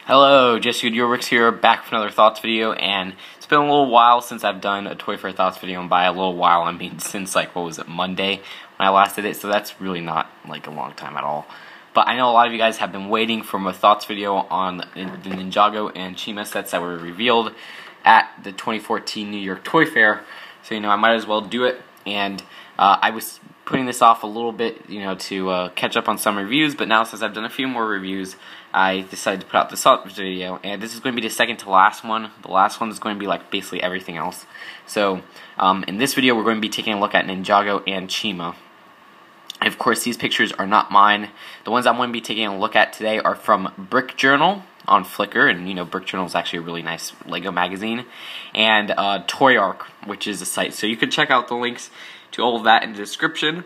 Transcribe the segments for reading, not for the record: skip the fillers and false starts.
Hello, Just You Your Works here, back with another Thoughts video, and it's been a little while since I've done a Toy Fair Thoughts video, and by a little while I mean since like, what was it, Monday when I last did it, so that's really not like a long time at all. But I know a lot of you guys have been waiting for my Thoughts video on the Ninjago and Chima sets that were revealed at the 2014 New York Toy Fair, so I might as well do it, and I was putting this off a little bit, to catch up on some reviews, but now since I've done a few more reviews, I decided to put out this video, and this is going to be the second to last one. The last one is going to be like basically everything else. So, in this video, we're going to be taking a look at Ninjago and Chima. And of course, these pictures are not mine. The ones I'm going to be taking a look at today are from Brick Journal on Flickr, and Brick Journal is actually a really nice LEGO magazine, and Toy Arc, which is a site. So you can check out the links to all of that in the description,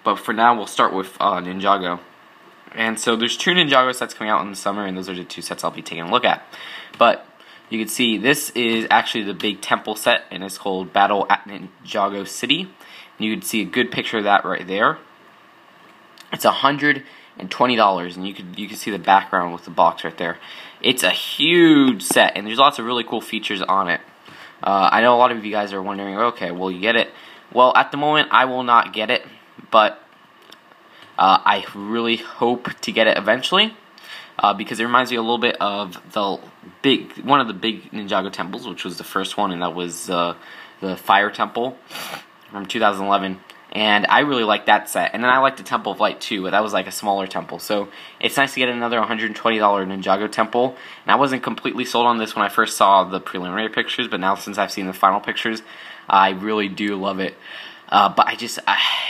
but for now we'll start with Ninjago. And so there's two Ninjago sets coming out in the summer, and those are the two sets I'll be taking a look at. But you can see this is actually the big temple set, and it's called Battle at Ninjago City. And you can see a good picture of that right there. It's $120, and you can see the background with the box right there. It's a huge set, and there's lots of really cool features on it. I know a lot of you guys are wondering, okay, will you get it? Well, at the moment, I will not get it, but I really hope to get it eventually, because it reminds me a little bit of one of the big Ninjago temples, which was the first one, and that was the Fire Temple from 2011. And I really like that set, and then I like the Temple of Light too, but that was like a smaller temple. So it's nice to get another $120 Ninjago temple. And I wasn't completely sold on this when I first saw the preliminary pictures, but now since I've seen the final pictures, I really do love it. But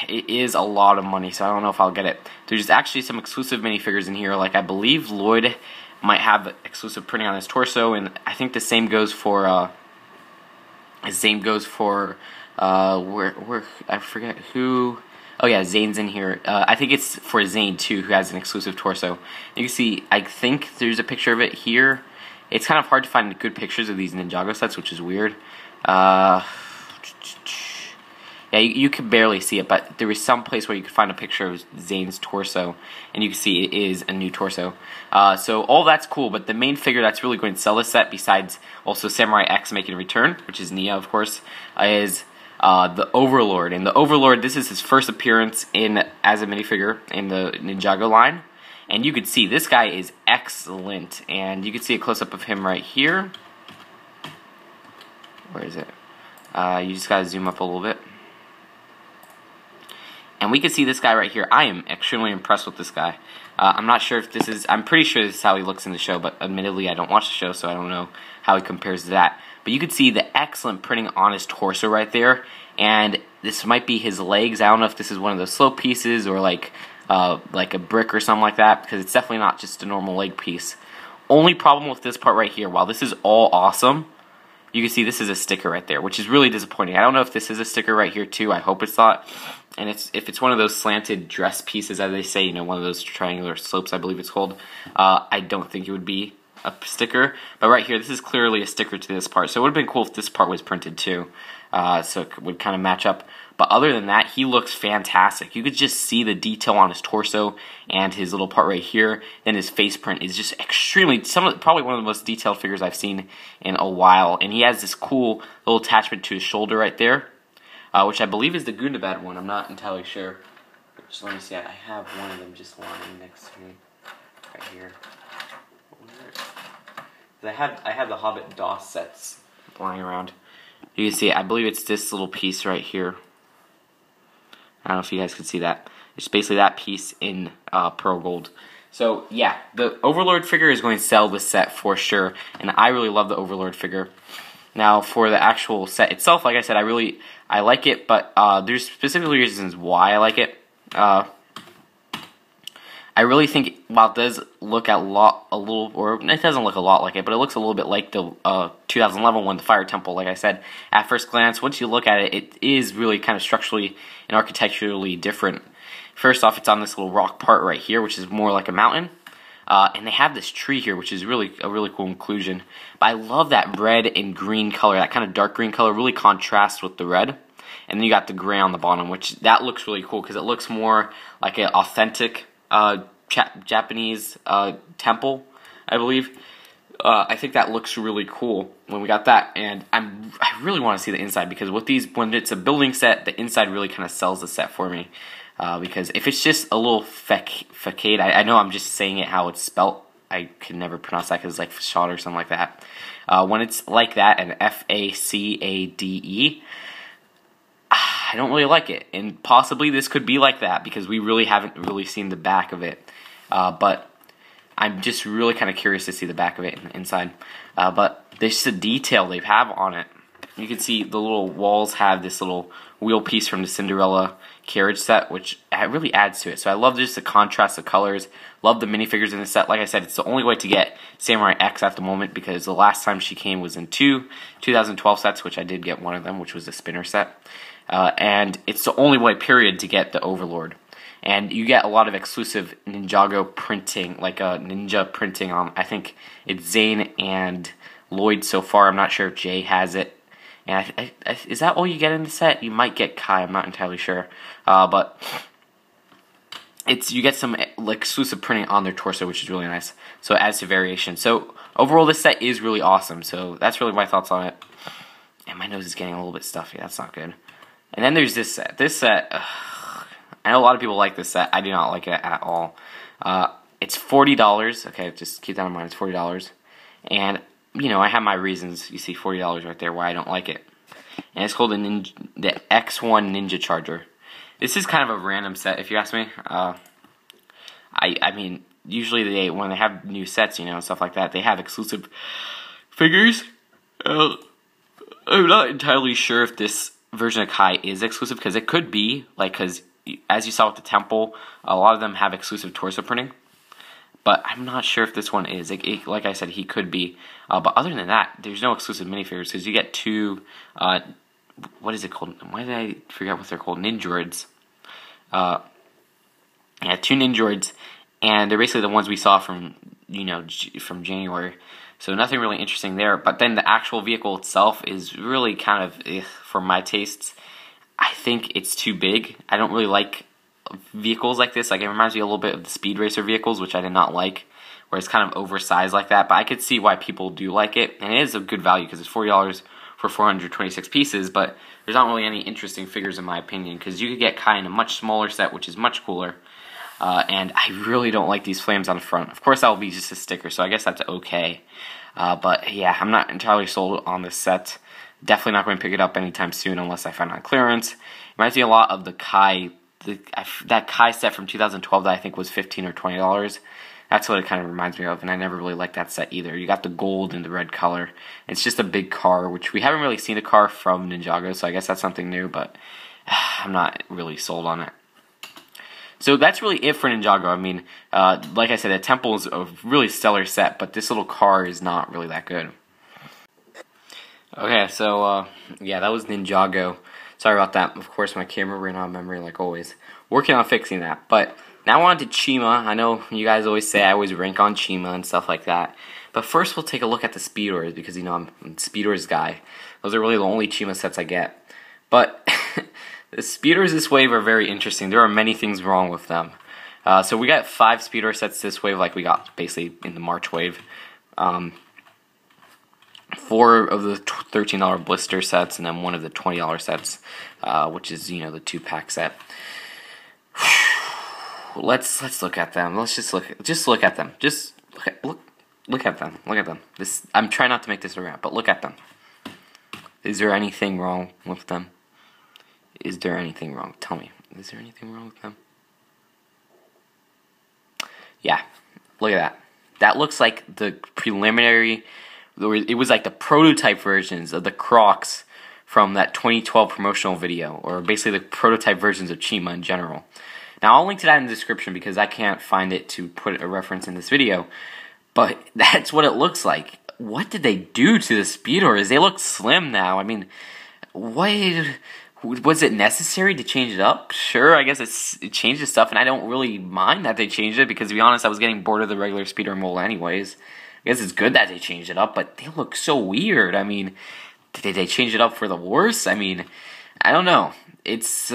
it is a lot of money, so I don't know if I'll get it. There's actually some exclusive minifigures in here, like I believe Lloyd might have exclusive printing on his torso, and I think the same goes for where I forget who. Oh yeah, Zane's in here. I think it's for Zane too, who has an exclusive torso. You can see, I think there's a picture of it here. It's kind of hard to find good pictures of these Ninjago sets, which is weird. Yeah, you can barely see it, but there is some place where you can find a picture of Zane's torso, and you can see it is a new torso. So all that's cool, but the main figure that's really going to sell this set, besides also Samurai X making a return, which is Nia, of course, is the Overlord. And the Overlord, this is his first appearance as a minifigure in the Ninjago line. And you can see this guy is excellent. And you can see a close-up of him right here. Where is it? You just gotta zoom up a little bit. And we can see this guy right here. I am extremely impressed with this guy. I'm not sure if this is, I'm pretty sure this is how he looks in the show, but admittedly I don't watch the show, so I don't know how he compares to that. But you can see the excellent printing on his torso right there, and this might be his legs. I don't know if this is one of those slope pieces or like a brick or something like that, because it's definitely not just a normal leg piece. Only problem with this part right here, while this is all awesome, you can see this is a sticker right there, which is really disappointing. I don't know if this is a sticker right here too. I hope it's not. And if it's one of those slanted dress pieces, as they say, one of those triangular slopes, I believe it's called, I don't think it would be a sticker. But right here, this is clearly a sticker to this part. So it would have been cool if this part was printed too, so it would kind of match up. But other than that, he looks fantastic. You could just see the detail on his torso and his little part right here. Then his face print is just extremely, probably one of the most detailed figures I've seen in a while. And he has this cool little attachment to his shoulder right there, which I believe is the Gundabad one. I'm not entirely sure. Just let me see. I have one of them just lying next to me right here. I had the Hobbit DOS sets lying around. You can see, I believe it's this little piece right here. I don't know if you guys can see that. It's basically that piece in pearl gold. So yeah, the Overlord figure is going to sell this set for sure, and I really love the Overlord figure. Now for the actual set itself, like I said, I like it, but there's specific reasons why I like it. I really think while it does look it doesn't look a lot like it, but it looks a little bit like the 2011 one, the Fire Temple. Like I said, at first glance, once you look at it, it is really kind of structurally and architecturally different. First off, it's on this little rock part right here, which is more like a mountain. And they have this tree here, which is really a really cool inclusion. But I love that red and green color, that kind of dark green color, really contrasts with the red. And then you got the gray on the bottom, which that looks really cool because it looks more like an authentic Japanese temple, I believe. I think that looks really cool when we got that, and I really want to see the inside, because with these, when it's a building set, the inside really kind of sells the set for me. Because if it's just a little facade, I know I'm just saying it how it's spelt. I can never pronounce that because it's like facade or something like that. When it's like that, an F-A-C-A-D-E, I don't really like it. And possibly this could be like that because we really haven't really seen the back of it. But I'm just really kind of curious to see the back of it inside. But there's the detail they have on it. You can see the little walls have this little wheel piece from the Cinderella carriage set, which really adds to it. So I love just the contrast of colors. Love the minifigures in the set. Like I said, it's the only way to get Samurai X at the moment, because the last time she came was in 2012 sets, which I did get one of them, which was the spinner set. And it's the only way, period, to get the Overlord. And you get a lot of exclusive Ninjago printing, like ninja printing on, I think it's Zane and Lloyd so far. I'm not sure if Jay has it. And is that all you get in the set? You might get Kai, I'm not entirely sure. But you get some exclusive printing on their torso, which is really nice. So it adds to variation. So overall, this set is really awesome. So that's really my thoughts on it. And my nose is getting a little bit stuffy. That's not good. And then there's this set. This set, I know a lot of people like this set. I do not like it at all. It's $40. Okay, just keep that in mind. It's $40. And you know, I have my reasons. You see $40 right there why I don't like it. And it's called the X1 Ninja Charger. This is kind of a random set, if you ask me. I mean, usually when they have new sets, you know, and stuff like that, they have exclusive figures. I'm not entirely sure if this version of Kai is exclusive, because it could be, like, because as you saw with the Temple, a lot of them have exclusive torso printing. But I'm not sure if this one is. Like I said, he could be. But other than that, there's no exclusive minifigures, because you get two, what is it called? Why did I forget what they're called? Ninjords. Yeah, two Ninjords, and they're basically the ones we saw from, you know, from January. So nothing really interesting there. But then the actual vehicle itself is really kind of, for my tastes, I think it's too big. I don't really like vehicles like this. Like, it reminds me a little bit of the Speed Racer vehicles, which I did not like, where it's kind of oversized like that. But I could see why people do like it, and it is a good value because it's $40 for 426 pieces. But there's not really any interesting figures in my opinion, because you could get Kai in a much smaller set, which is much cooler. And I really don't like these flames on the front. Of course, that will be just a sticker, so I guess that's okay. But yeah, I'm not entirely sold on this set. Definitely not going to pick it up anytime soon unless I find it on clearance. It reminds me a lot of the Kai. That Kai set from 2012 that I think was $15 or $20. That's what it kind of reminds me of, and I never really liked that set either. You got the gold and the red color. It's just a big car, which we haven't really seen a car from Ninjago, so I guess that's something new, but I'm not really sold on it. So that's really it for Ninjago. I mean, like I said, the Temple is a really stellar set, but this little car is not really that good. Okay, so yeah, that was Ninjago. Sorry about that. Of course, my camera ran out of memory like always. Working on fixing that. But now on to Chima. I know you guys always say I always rank on Chima and stuff like that. But first we'll take a look at the Speedors, because, you know, I'm a Speedors guy. Those are really the only Chima sets I get. But the Speedors this wave are very interesting. There are many things wrong with them. So we got 5 Speedor sets this wave, like we got basically in the March wave. 4 of the $13 blister sets, and then 1 of the $20 sets, which is, you know, the 2-pack set. Let's look at them. Let's just look at them. Just look at them. Look at them. I'm trying not to make this a rant, but look at them. Is there anything wrong with them? Is there anything wrong? Tell me. Is there anything wrong with them? Yeah. Look at that. That looks like the preliminary. It was like the prototype versions of the Crocs from that 2012 promotional video, or basically the prototype versions of Chima in general. Now, I'll link to that in the description because I can't find it to put a reference in this video, but that's what it looks like. What did they do to the Speedors? They look slim now. I mean, was it necessary to change it up? Sure, I guess it changed the stuff, and I don't really mind that they changed it because, to be honest, I was getting bored of the regular Speedor mold anyways. I guess it's good that they changed it up, but they look so weird. I mean, did they change it up for the worse? I mean, I don't know. It's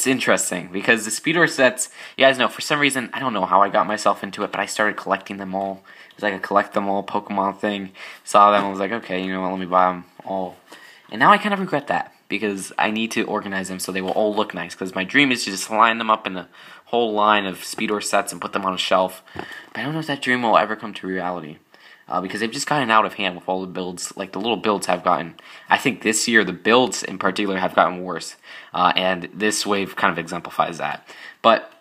interesting because the Speedor sets, you guys know, for some reason, I don't know how I got myself into it, but I started collecting them all. It was like a collect them all Pokemon thing. Saw them, I was like, okay, you know what, let me buy them all. And now I kind of regret that because I need to organize them so they will all look nice. Because my dream is to just line them up in a whole line of Speedor sets and put them on a shelf. But I don't know if that dream will ever come to reality. Because they've just gotten out of hand with all the builds. Like, the little builds have gotten... I think this year, the builds in particular have gotten worse. And this wave kind of exemplifies that. But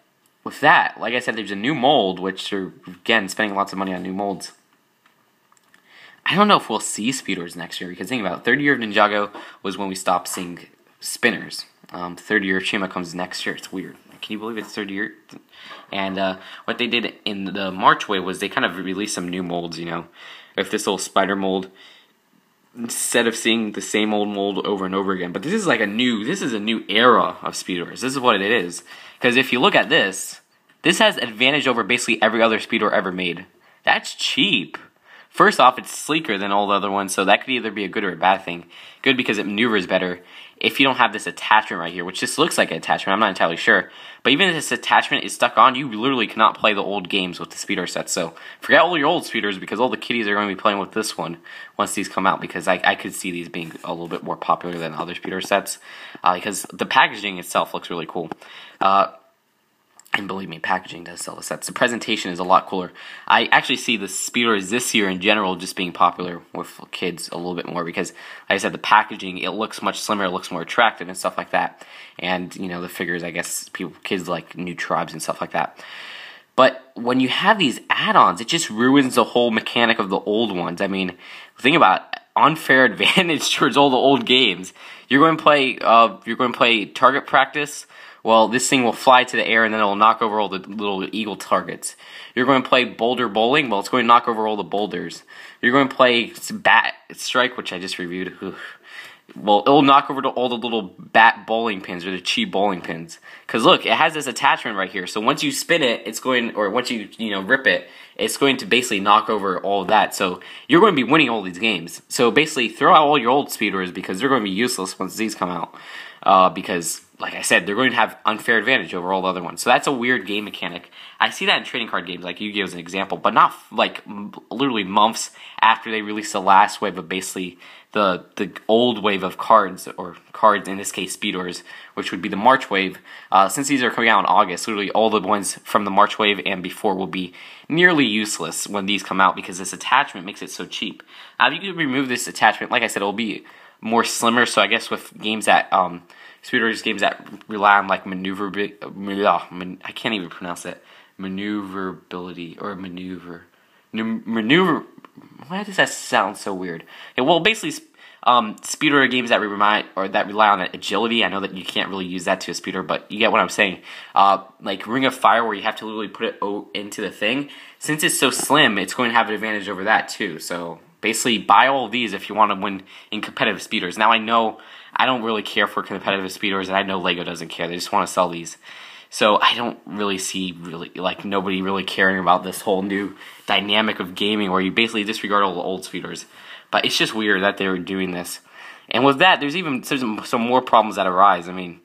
with that, like I said, there's a new mold, which are, again, spending lots of money on new molds. I don't know if we'll see Speedors next year, because think about it, third year of Ninjago was when we stopped seeing spinners. Third year of Chima comes next year. It's weird. Can you believe it's third year? And what they did in the March wave was they kind of released some new molds, you know. If this little spider mold, instead of seeing the same old mold over and over again. But this is like a new era of Speedors. This is what it is. Because if you look at this has advantage over basically every other Speedor ever made. That's cheap. First off, it's sleeker than all the other ones, so that could either be a good or a bad thing. Good because it maneuvers better. If you don't have this attachment right here, which just looks like an attachment, I'm not entirely sure. But even if this attachment is stuck on, you literally cannot play the old games with the Speedor sets. So forget all your old Speedors because all the kiddies are going to be playing with this one once these come out. Because I could see these being a little bit more popular than other Speedor sets. Because the packaging itself looks really cool. And believe me, packaging does sell the sets. The presentation is a lot cooler. I actually see the Speedors this year in general just being popular with kids a little bit more because, like I said, the packaging, it looks much slimmer, it looks more attractive and stuff like that. And, you know, the figures, I guess, kids like new tribes and stuff like that. But when you have these add-ons, it just ruins the whole mechanic of the old ones. I mean, think about it. Unfair advantage towards all the old games. You're going to play target practice. Well, this thing will fly to the air and then it will knock over all the little eagle targets. You're going to play boulder bowling. Well, it's going to knock over all the boulders. You're going to play bat strike, which I just reviewed. Well, it will knock over to all the little bat bowling pins or the chi bowling pins. Because look, it has this attachment right here. So once you spin it, it's going, or once you rip it, it's going to basically knock over all of that. So you're going to be winning all these games. So basically, throw out all your old Speedors because they're going to be useless once these come out. Because, like I said, they're going to have unfair advantage over all the other ones. So that's a weird game mechanic. I see that in trading card games, like Yu-Gi-Oh! As an example, but not like literally months after they released the last wave of basically the old wave of cards, or cards in this case Speedors, which would be the March wave. Since these are coming out in August, literally all the ones from the March wave and before will be nearly useless when these come out because this attachment makes it so cheap. Now, if you could remove this attachment, like I said, it'll be more slimmer. So I guess with games that Speedors games that rely on like I can't even pronounce it. Maneuverability or maneuver. Why does that sound so weird? Well, basically, Speedor games that rely on agility. I know that you can't really use that to a Speedor, but you get what I'm saying. Like Ring of Fire, where you have to literally put it into the thing. Since it's so slim, it's going to have an advantage over that too. So basically, buy all of these if you want to win in competitive Speedors. Now I know I don't really care for competitive Speedors, and I know LEGO doesn't care. They just want to sell these. So I don't really see like nobody really caring about this whole new dynamic of gaming where you basically disregard all the old Speedors. But it's just weird that they were doing this. And with that, there's some more problems that arise. I mean,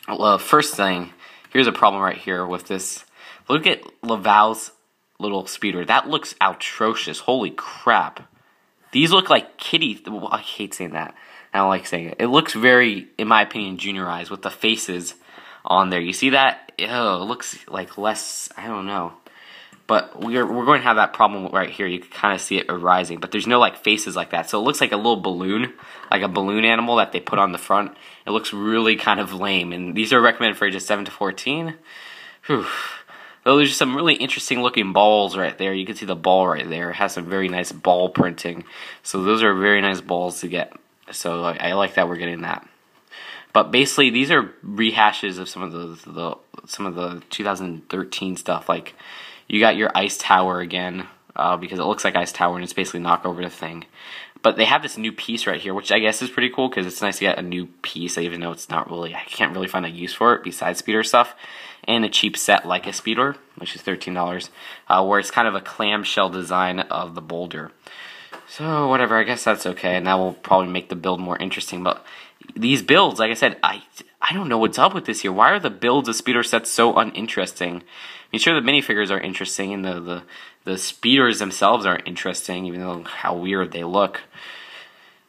well, first thing, here's a problem right here with this. Look at Laval's little Speedor. That looks atrocious. Holy crap. These look like kitty. Well, I hate saying that. I don't like saying it. It looks very, in my opinion, juniorized with the faces on there. You see that? Ew, it looks like less, I don't know. But we're going to have that problem right here. You can kind of see it arising. But there's no like faces like that. So it looks like a little balloon, like a balloon animal that they put on the front. It looks really kind of lame. And these are recommended for ages 7 to 14. Whew. Though there's some really interesting looking balls right there. You can see the ball right there. It has some very nice ball printing. So those are very nice balls to get. So I like that we're getting that. But basically, these are rehashes of some of the 2013 stuff. Like you got your Ice Tower again, because it looks like Ice Tower and it's basically knock over the thing. But they have this new piece right here, which I guess is pretty cool because it's nice to get a new piece, even though it's not really, I can't really find a use for it besides Speedor stuff. And a cheap set like a Speedor, which is $13, where it's kind of a clamshell design of the boulder. So whatever, I guess that's okay, and that will probably make the build more interesting. But these builds, like I said, I don't know what's up with this here. Why are the builds of speeder sets so uninteresting? I mean, sure, the minifigures are interesting, and the speeders themselves are interesting, even though how weird they look.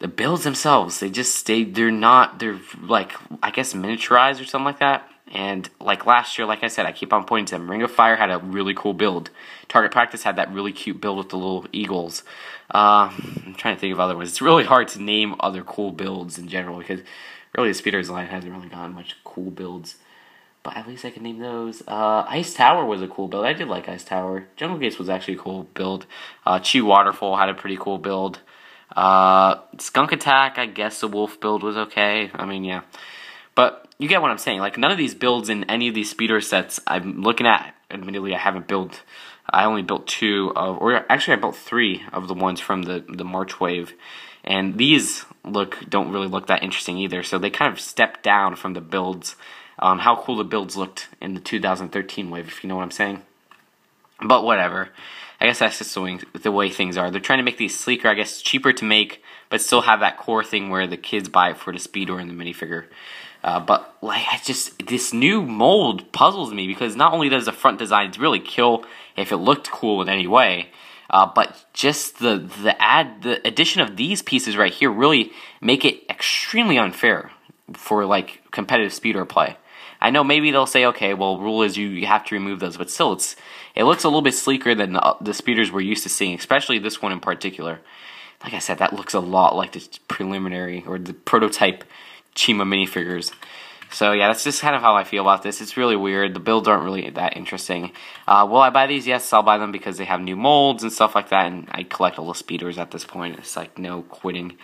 The builds themselves, they're like, I guess, miniaturized or something like that. And like last year, like I said, I keep on pointing to them. Ring of Fire had a really cool build. Target Practice had that really cute build with the little eagles. I'm trying to think of other ones. It's really hard to name other cool builds in general because really the Speeders line hasn't really gotten much cool builds. But at least I can name those. Ice Tower was a cool build. I did like Ice Tower. Jungle Gates was actually a cool build. Chi Waterfall had a pretty cool build. Skunk Attack, I guess the wolf build was okay. I mean, yeah. But you get what I'm saying. Like, none of these builds in any of these speeder sets I'm looking at, admittedly, I haven't built. I only built 2 of, or actually I built 3 of the ones from the March wave. And these don't really look that interesting either. So they kind of stepped down from the builds. How cool the builds looked in the 2013 wave, if you know what I'm saying. But whatever. I guess that's just the way things are. They're trying to make these sleeker, I guess, cheaper to make, but still have that core thing where the kids buy it for the speed or in the minifigure. But like, this new mold puzzles me because not only does the front design really kill if it looked cool in any way, but just the addition of these pieces right here really make it extremely unfair for like competitive speeder play. I know maybe they'll say, okay, well, rule is you have to remove those, but still, it looks a little bit sleeker than the speeders we're used to seeing, especially this one in particular. Like I said, that looks a lot like the preliminary or the prototype Chima minifigures. So yeah, that's just kind of how I feel about this. It's really weird. The builds aren't really that interesting. Will I buy these? Yes, I'll buy them because they have new molds and stuff like that, and I collect all the speeders at this point. It's like no quitting.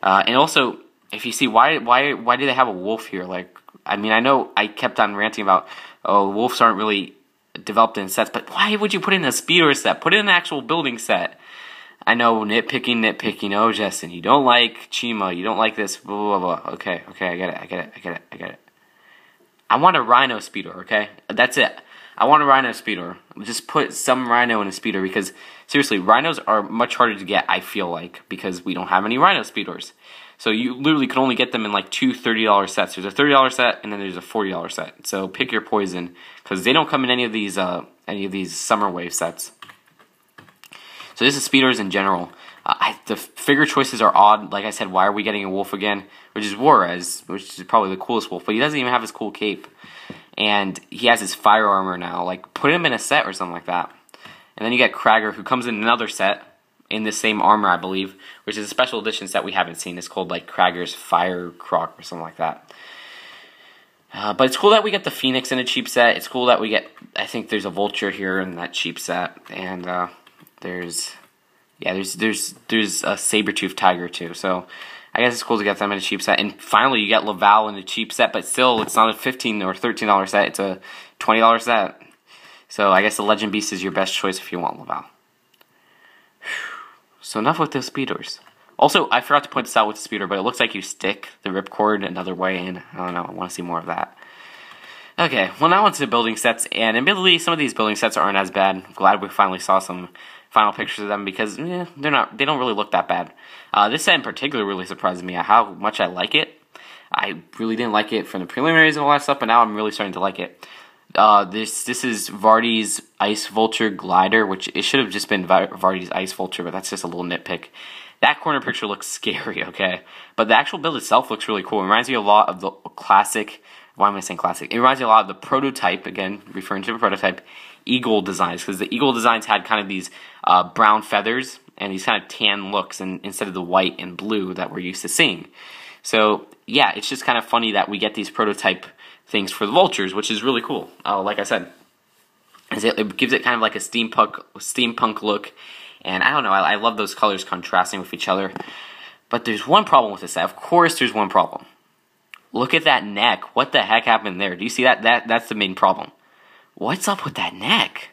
And also, if you see, why do they have a wolf here? Like, I mean, I know I kept on ranting about, oh, wolves aren't really developed in sets, but why would you put it in a speeder set? Put it in an actual building set. I know, nitpicking. Oh, Justin, you don't like Chima, you don't like this, blah, blah, blah. Okay, I get it. I want a rhino speeder, okay? That's it. I want a rhino speeder. Just put some rhino in a speeder because, seriously, rhinos are much harder to get, I feel like, because we don't have any rhino speeders. So you literally can only get them in like 2 $30 sets. There's a $30 set and then there's a $40 set. So pick your poison because they don't come in any of these summer wave sets. So this is speeders in general. The figure choices are odd. Like I said, why are we getting a wolf again? Which is Juarez, which is probably the coolest wolf, but he doesn't even have his cool cape. And he has his fire armor now. Like, put him in a set or something like that. And then you get Krager, who comes in another set in the same armor, I believe, which is a special edition set we haven't seen. It's called like Krager's Fire Croc or something like that. But it's cool that we get the Phoenix in a cheap set. It's cool that we get, I think there's a Vulture here in that cheap set, and there's a Sabre-Tooth Tiger too. So I guess it's cool to get them in a cheap set. And finally, you get Laval in a cheap set, but still, it's not a $15 or $13 set. It's a $20 set. So I guess the Legend Beast is your best choice if you want Laval. So enough with the speeders. Also, I forgot to point this out with the speeder, but it looks like you stick the ripcord another way, and I don't know, I want to see more of that. Okay, well now onto the building sets, and admittedly, some of these building sets aren't as bad. I'm glad we finally saw some final pictures of them because they don't really look that bad. This set in particular really surprised me at how much I like it. I really didn't like it from the preliminaries and all that stuff, but now I'm really starting to like it. This is Vardy's Ice Vulture Glider, which it should have just been Vardy's Ice Vulture, but that's just a little nitpick. That corner picture looks scary, okay? But the actual build itself looks really cool. It reminds me a lot of the classic, why am I saying classic? It reminds me a lot of the prototype, again, referring to the prototype, Eagle designs, because the Eagle designs had kind of these brown feathers and these kind of tan looks instead of the white and blue that we're used to seeing. So, yeah, it's just kind of funny that we get these prototype things for the Vultures, which is really cool. Like I said, it gives it kind of like a steampunk look, and I don't know, I love those colors contrasting with each other. But there's one problem with this set. Of course, there's one problem. Look at that neck. What the heck happened there? Do you see that? That's the main problem. What's up with that neck?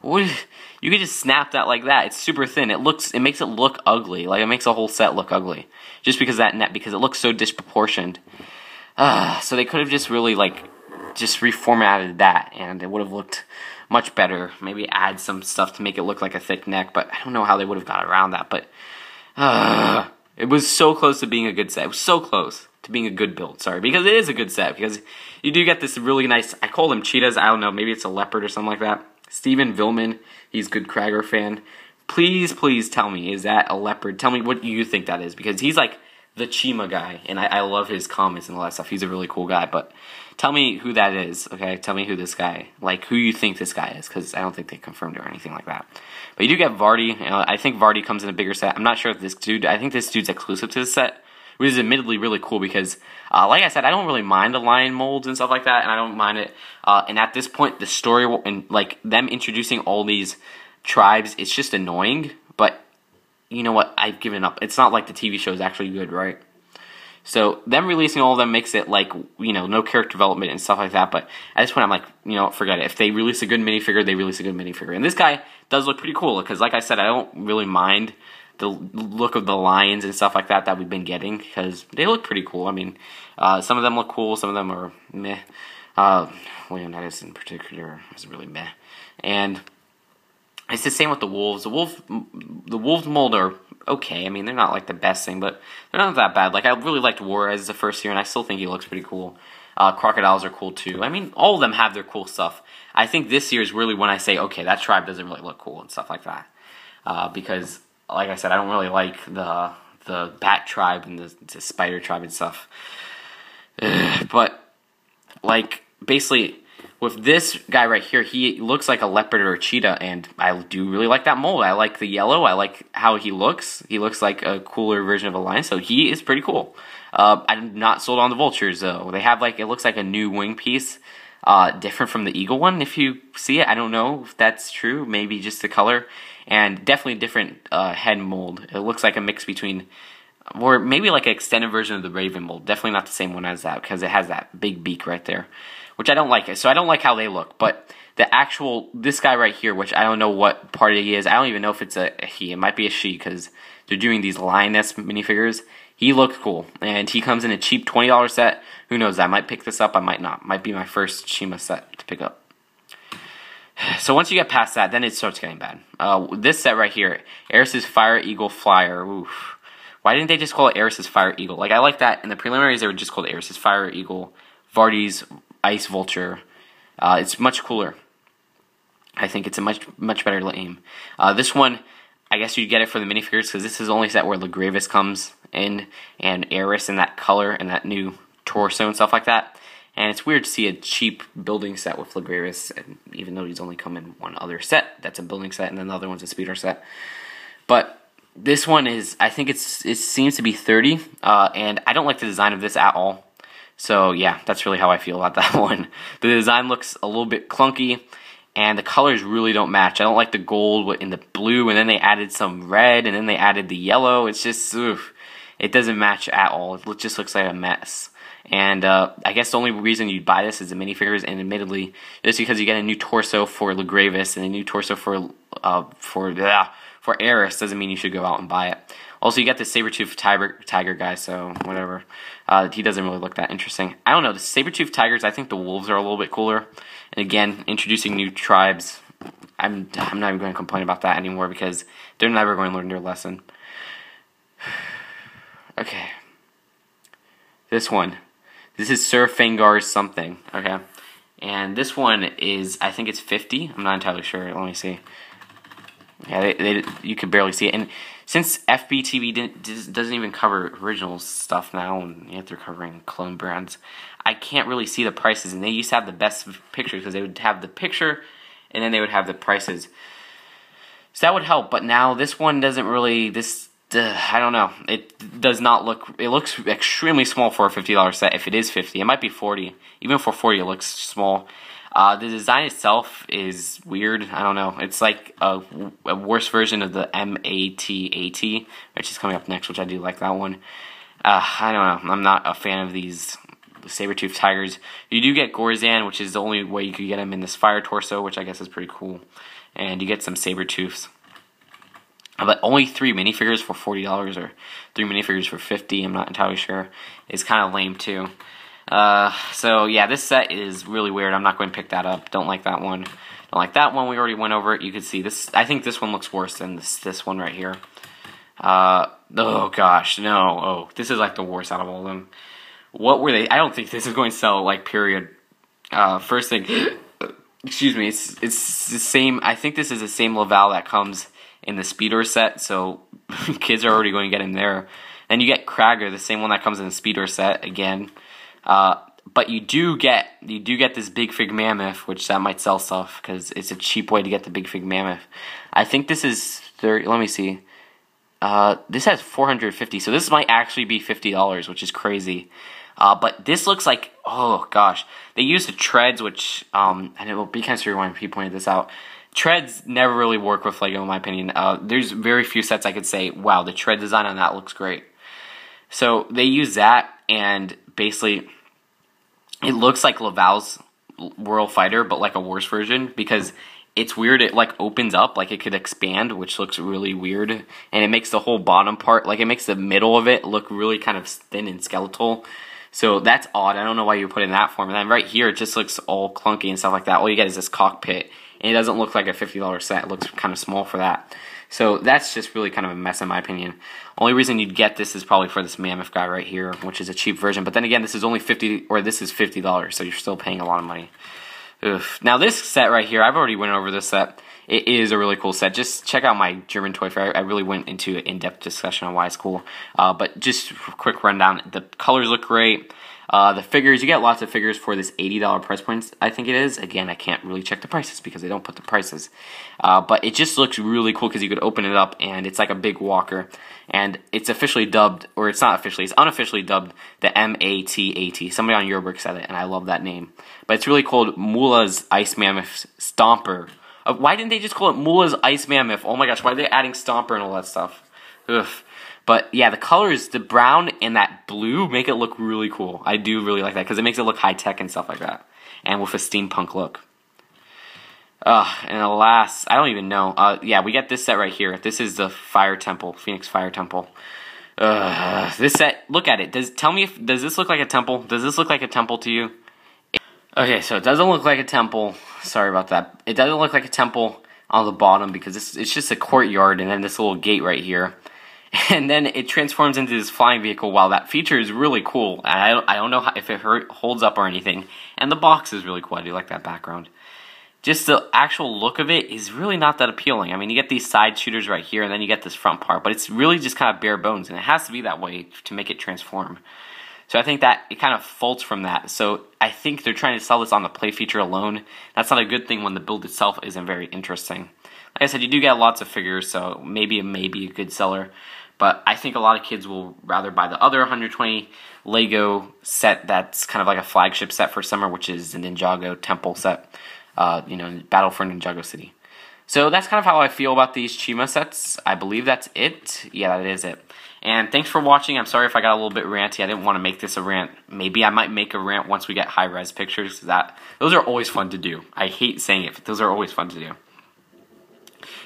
You could just snap that like that. It's super thin. It makes it look ugly. Like, it makes a whole set look ugly, just because of that neck, because it looks so disproportioned. So they could have just really just reformatted that, and it would have looked much better. Maybe add some stuff to make it look like a thick neck, but I don't know how they would have got around that. But it was so close to being a good set. It was so close to being a good build. Sorry, because it is a good set. Because you do get this really nice, I call them cheetahs. I don't know, maybe it's a leopard or something like that. Steven Villman, he's a good Krager fan. Please, please tell me, is that a leopard? Tell me what you think that is, because he's like the Chima guy, and I love his comments and all that stuff. He's a really cool guy, but tell me who that is, okay? Tell me who this guy, like who you think this guy is, because I don't think they confirmed it or anything like that. But you do get Vardy. I think Vardy comes in a bigger set. I'm not sure if this dude, I think this dude's exclusive to this set, which is admittedly really cool because, like I said, I don't really mind the lion molds and stuff like that, and I don't mind it. And at this point, the story and like them introducing all these tribes, it's just annoying. But you know what? I've given up. It's not like the TV show is actually good, right? So them releasing all of them makes it like, you know, no character development and stuff like that. But at this point, I'm like, you know, forget it. If they release a good minifigure, they release a good minifigure. And this guy does look pretty cool because, like I said, I don't really mind the look of the lions and stuff like that we've been getting because they look pretty cool. I mean, some of them look cool, some of them are meh. Leonidas in particular is really meh. And it's the same with the wolves. The wolves mold are okay. I mean, they're not like the best thing, but they're not that bad. Like, I really liked Juarez the first year, and I still think he looks pretty cool. Crocodiles are cool too. I mean, all of them have their cool stuff. I think this year is really when I say, okay, that tribe doesn't really look cool and stuff like that. Because, like I said, I don't really like the bat tribe and the spider tribe and stuff. But, like, basically, with this guy right here, he looks like a leopard or a cheetah, and I do really like that mold. I like the yellow. I like how he looks. He looks like a cooler version of a lion, so he is pretty cool. I'm not sold on the vultures, though. They have, like, it looks like a new wing piece, different from the eagle one, if you see it. I don't know if that's true. Maybe just the color. And definitely a different head mold. It looks like a mix between, or maybe like an extended version of the raven mold. Definitely not the same one as that, because it has that big beak right there, which I don't like. So I don't like how they look. But the actual, this guy right here, which I don't know what party he is. I don't even know if it's a he. It might be a she, because they're doing these lioness minifigures. He looks cool, and he comes in a cheap $20 set. Who knows? I might pick this up. I might not. Might be my first Chima set to pick up. So once you get past that, then it starts getting bad. This set right here, Eris's Fire Eagle Flyer. Oof. Why didn't they just call it Eris's Fire Eagle? Like, I like that. In the preliminaries, they were just called Eris's Fire Eagle. Vardy's Ice Vulture. It's much cooler. I think it's a much better name. This one, I guess you'd get it for the minifigures, because this is the only set where Legravis comes in, and Eris in that color, and that new torso and stuff like that. And it's weird to see a cheap building set with Legravis, even though he's only come in one other set. That's a building set, and then the other one's a speeder set. But this one is, I think it seems to be 30, and I don't like the design of this at all. So yeah, that's really how I feel about that one. The design looks a little bit clunky, and the colors really don't match. I don't like the gold in the blue, and then they added some red, and then they added the yellow. It's just, oof, it doesn't match at all. It just looks like a mess. And I guess the only reason you'd buy this is the minifigures, and admittedly, just because you get a new torso for Legravis and a new torso for Eris doesn't mean you should go out and buy it. Also, you get the Sabre-Tooth tiger guy, so whatever. He doesn't really look that interesting. I don't know, the Sabre-Tooth tigers, I think the wolves are a little bit cooler. And again, introducing new tribes, I'm not even going to complain about that anymore because they're never going to learn their lesson. Okay. This one. This is Sir Fangar's something, okay? And this one is, I think it's 50. I'm not entirely sure. Let me see. Yeah, you could barely see it. And since FBTV doesn't even cover original stuff now, and yet they're covering clone brands, I can't really see the prices. And they used to have the best pictures because they would have the picture, and then they would have the prices. So that would help. But now this one doesn't really, I don't know. It does not look, it looks extremely small for a $50 set. If it is 50, it might be 40. Even for 40, it looks small. The design itself is weird. I don't know. It's like a worse version of the MATAT, which is coming up next, which I do like that one. I don't know. I'm not a fan of these Sabre-Tooth tigers. You do get Gorzan, which is the only way you could get him in this fire torso, which I guess is pretty cool. And you get some Sabre-Tooths. But only 3 minifigures for $40 or 3 minifigures for $50, I'm not entirely sure, is kind of lame too. So yeah, this set is really weird. I'm not going to pick that up. Don't like that one. Don't like that one. We already went over it. You can see this. I think this one looks worse than this one right here. Oh gosh, no. Oh, this is like the worst out of all of them. what were they? I don't think this is going to sell, like, period. First thing, excuse me, it's the same, I think this is the same Laval that comes in the Speeder set, so kids are already going to get him there. Then you get Krager, the same one that comes in the Speeder set, again. But you do get this Big Fig Mammoth, which that might sell stuff, because it's a cheap way to get the Big Fig Mammoth. I think this is 30, let me see. This has 450, so this might actually be $50, which is crazy. But this looks like, oh gosh, they used the treads, which, and it will be kind of weird when he pointed this out. Treads never really work with LEGO, in my opinion. There's very few sets I could say, wow, the tread design on that looks great. So they use that, and basically, it looks like Laval's World Fighter, but like a worse version, because it's weird, it like opens up, like it could expand, which looks really weird, and it makes the whole bottom part, like it makes the middle of it look really kind of thin and skeletal. So that's odd. I don't know why you put it in that form. And then right here, it just looks all clunky and stuff like that. All you get is this cockpit, and it doesn't look like a $50 set. It looks kind of small for that. So that's just really kind of a mess in my opinion. Only reason you'd get this is probably for this Mammoth guy right here, which is a cheap version. But then again, this is only $50, so you're still paying a lot of money. Oof. Now this set right here, I've already went over this set. It is a really cool set. Just check out my German Toy Fair. I really went into an in-depth discussion on why it's cool. But just a quick rundown. The colors look great. The figures, you get lots of figures for this $80 price point, I think it is. Again, I can't really check the prices because they don't put the prices. But it just looks really cool because you could open it up and it's like a big walker. And it's officially dubbed, or it's not officially, it's unofficially dubbed the M-A-T-A-T. Somebody on your book said it, and I love that name. But it's really called Maula's Ice Mammoth Stomper. Why didn't they just call it Maula's Ice Mammoth? Oh my gosh, why are they adding Stomper and all that stuff? Ugh. But yeah, the colors, the brown and that blue, make it look really cool. I do really like that because it makes it look high-tech and stuff like that. And with a steampunk look. And the last, I don't even know. Yeah, we get this set right here. This is the Fire Temple, Phoenix Fire Temple. This set, look at it. Tell me, does this look like a temple? Does this look like a temple to you? Okay, so it doesn't look like a temple. Sorry about that. It doesn't look like a temple on the bottom because it's just a courtyard and then this little gate right here. And then it transforms into this flying vehicle. While that feature is really cool, I don't know if it holds up or anything. And the box is really cool. I do like that background. Just the actual look of it is really not that appealing. I mean, you get these side shooters right here, and then you get this front part. But it's really just kind of bare bones, and it has to be that way to make it transform. So I think that it kind of faults from that. So I think they're trying to sell this on the play feature alone. That's not a good thing when the build itself isn't very interesting. Like I said, you do get lots of figures, so maybe it may be a good seller. But I think a lot of kids will rather buy the other 120 LEGO set that's kind of like a flagship set for summer, which is the Ninjago Temple set, you know, Battle for Ninjago City. So that's kind of how I feel about these Chima sets. I believe that's it. Yeah, that is it. And thanks for watching. I'm sorry if I got a little bit ranty. I didn't want to make this a rant. Maybe I might make a rant once we get high-res pictures. Those are always fun to do. I hate saying it, but those are always fun to do.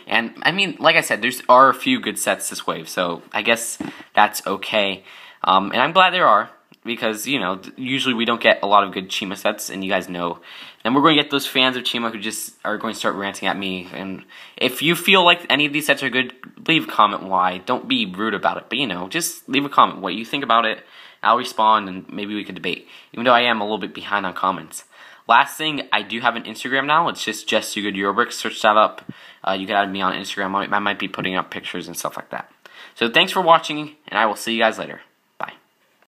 And, I mean, like I said, there are a few good sets this wave, so I guess that's okay. And I'm glad there are, because, you know, usually we don't get a lot of good Chima sets, and you guys know. And we're going to get those fans of Chima who just are going to start ranting at me. And if you feel like any of these sets are good, leave a comment why. Don't be rude about it, but, you know, just leave a comment what you think about it. I'll respond, and maybe we could debate, even though I am a little bit behind on comments. Last thing, I do have an Instagram now. It's just Too Good Eurobricks. Search that up. You can add me on Instagram. I might be putting up pictures and stuff like that. So thanks for watching, and I will see you guys later.